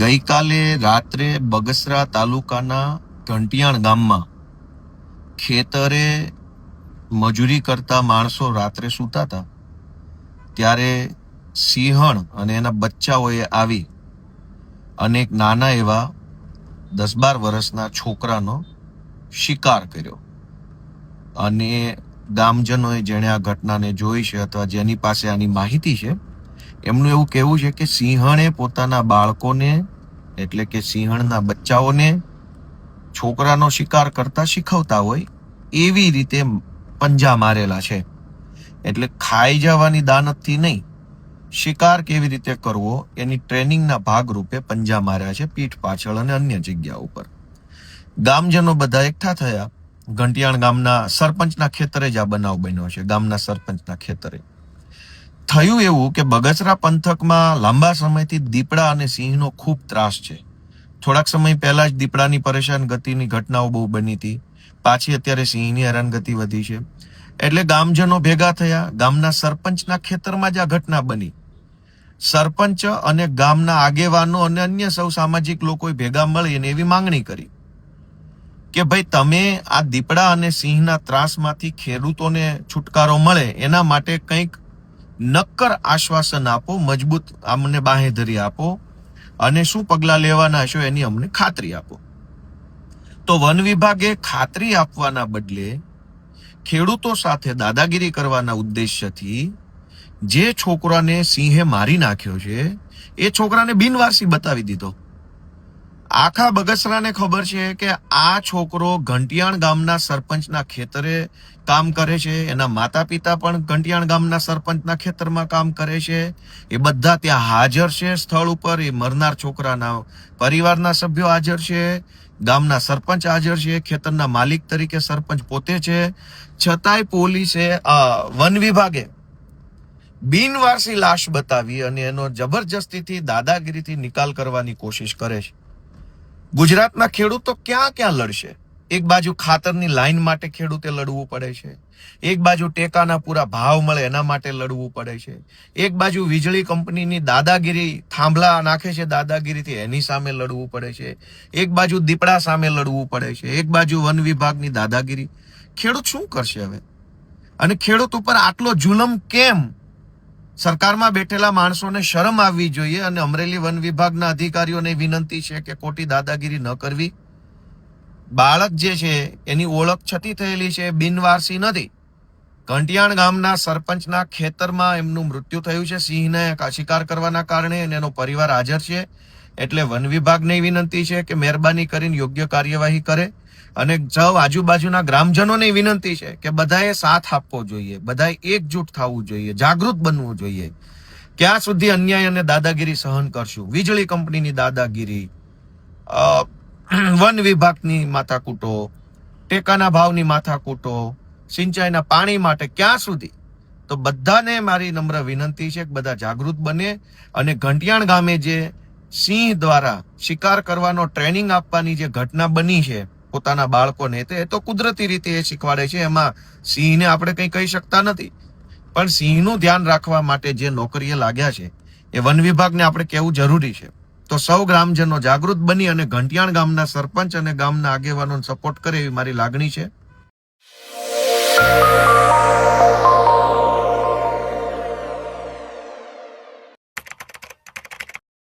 ગઈકાલે રાત્રે બગસરા તાલુકાના ઘંટિયાણ ગામમાં ખેતરે મજૂરી કરતા માણસો રાત્રે સૂતા હતા ત્યારે સિંહણ અને એના બચ્ચાઓએ આવી અને એક નાના એવા 10-12 વર્ષના છોકરાનો શિકાર કર્યો. અને ગામજનોએ જેણે આ ઘટનાને જોઈ છે અથવા જેની પાસે આની માહિતી છે એમનું એવું કહેવું છે કે સિંહણે પોતાના બાળકોને એટલે કે સિંહણના બચ્ચાઓને છોકરાનો શિકાર કરતા શીખવતા હોય એવી રીતે પંજા મારેલા છે. એટલે ખાઈ જવાની દાનતથી નહીં, શિકાર કેવી રીતે કરવો એની ટ્રેનિંગના ભાગરૂપે પંજા માર્યા છે પીઠ પાછળ અને અન્ય જગ્યા ઉપર. ગામજનો બધા એકઠા થયા. ઘંટિયાણ ગામના સરપંચના ખેતરે જ આ બનાવ બન્યો છે. ગામના સરપંચના ખેતરે થયું એવું કે બગસરા પંથકમાં લાંબા સમયથી દીપડા અને સિંહનો ખૂબ ત્રાસ છે. થોડાક સમય પહેલા જ દીપડાની પરેશાન ગતિની ઘટનાઓ બહુ બની હતી. પાછી અત્યારે સિંહની હેરાનગતિ વધી છે. એટલે ગામજનો ભેગા થયા. ગામના સરપંચના ખેતરમાં જ આ ઘટના બની. સરપંચ અને ગામના આગેવાનો અને અન્ય સૌ સામાજિક લોકોએ ભેગા મળીને એવી માંગણી કરી કે ભાઈ તમે આ દીપડા અને સિંહના ત્રાસમાંથી ખેડૂતોને છુટકારો મળે એના માટે કંઈક નક્કર આશ્વાસન આપો, મજબૂત અમને બાંહેધરી આપો અને શું પગલાં લેવાના છો એની અમને ખાતરી આપો. તો વન વિભાગે ખાતરી આપવાના બદલે ખેડૂતો સાથે દાદાગીરી કરવાના ઉદ્દેશ્યથી જે છોકરાને સિંહે મારી નાખ્યો છે એ છોકરાને બિનવારસી બતાવી દીધો. આખા બગસરાને ખબર છે કે આ છોકરો ઘંટિયાણ ગામના સરપંચના ખેતરે કામ કરે છે. એના માતા પિતા પણ ઘંટિયાણ ગામના સરપંચના ખેતરમાં કામ કરે છે. એ બધા ત્યાં હાજર છે સ્થળ ઉપર. એ મરનાર છોકરાના પરિવારના સભ્યો હાજર છે, ગામના સરપંચ હાજર છે, ખેતરના માલિક તરીકે સરપંચ પોતે છે. છતાંય પોલીસે વન વિભાગે બિનવારસી લાશ બતાવી અને એનો જબરજસ્તીથી દાદાગીરીથી નિકાલ કરવાની કોશિશ કરે છે. ગુજરાતના ખેડૂતો ક્યાં ક્યાં લડશે? એક બાજુ ખાતરની લાઈન માટે ખેડૂતે લડવું પડે છે, એક બાજુ ટેકાના પૂરા ભાવ મળે એના માટે લડવું પડે છે, એક બાજુ વીજળી કંપનીની દાદાગીરી થાંભલા નાખે છે દાદાગીરીથી એની સામે લડવું પડે છે, એક બાજુ દીપડા સામે લડવું પડે છે, એક બાજુ વન વિભાગની દાદાગીરી. ખેડૂત શું કરશે હવે? અને ખેડૂત ઉપર આટલો જુલમ કેમ? સરકારમાં બેઠેલા માણસોને શરમ આવવી જોઈએ. અને અમરેલી વન વિભાગના અધિકારીઓને વિનંતી છે કે ખોટી દાદાગીરી ન કરવી. બાળક જે છે એની ઓળખ છતી થયેલી છે, બિનવારસી નથી. ઘંટિયાણ ગામના સરપંચના ખેતરમાં એમનું મૃત્યુ થયું છે સિંહને શિકાર કરવાના કારણે, અને એનો પરિવાર હાજર છે. એટલે વન વિભાગને વિનંતી છે કે મહેરબાની કરીને યોગ્ય કાર્યવાહી કરે. અને સૌ આજુબાજુના ગ્રામજનોને વિનંતી છે કે બધાએ સાથ આપવો જોઈએ, બધાએ એકજૂટ થવું જોઈએ, જાગૃત બનવું જોઈએ. ક્યાં સુધી અન્યાય અને દાદાગીરી સહન કરશું? વીજળી કંપનીની દાદાગીરી, વન વિભાગની માથાકૂટો, ટેકાના ભાવની માથાકૂટો, સિંચાઈના પાણી માટે ક્યાં સુધી? તો બધાને મારી નમ્ર વિનંતી છે કે બધા જાગૃત બને. અને ઘંટિયાણ ગામે જે સિંહ દ્વારા શિકાર કરવાનો ટ્રેનિંગ આપવાની જે ઘટના બની છે પોતાના બાળકોને, એ તો કુદરતી રીતે એ શીખવાડે છે. એમાં સિંહને આપણે કંઈ કહી શકતા નથી. પણ સિંહનું ધ્યાન રાખવા માટે જે નોકરીએ લાગ્યા છે એ વન વિભાગને આપણે કહેવું જરૂરી છે. તો સૌ ગ્રામજનો જાગૃત બની અને ઘંટિયાણ ગામના સરપંચ અને ગામના આગેવાનોને સપોર્ટ કરે એવી મારી લાગણી છે.